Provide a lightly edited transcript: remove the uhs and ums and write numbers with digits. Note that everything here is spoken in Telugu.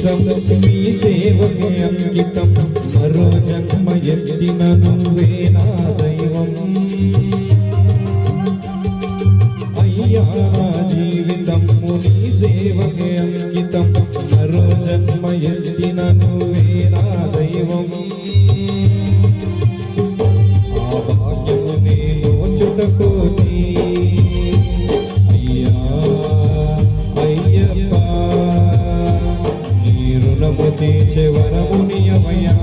జీవితం నీ సేవకే అంకితం మరో జన్మ ఎత్తిన నువ్వే నా దైవం అయ్యా నా జీవితం నీ సేవకే అంకితం మరో జన్మ ఎత్తిన నువ్వే నా దైవం ఆ భాగ్యము నేను చుటకోని తీర్చే వరమునియమయ్యా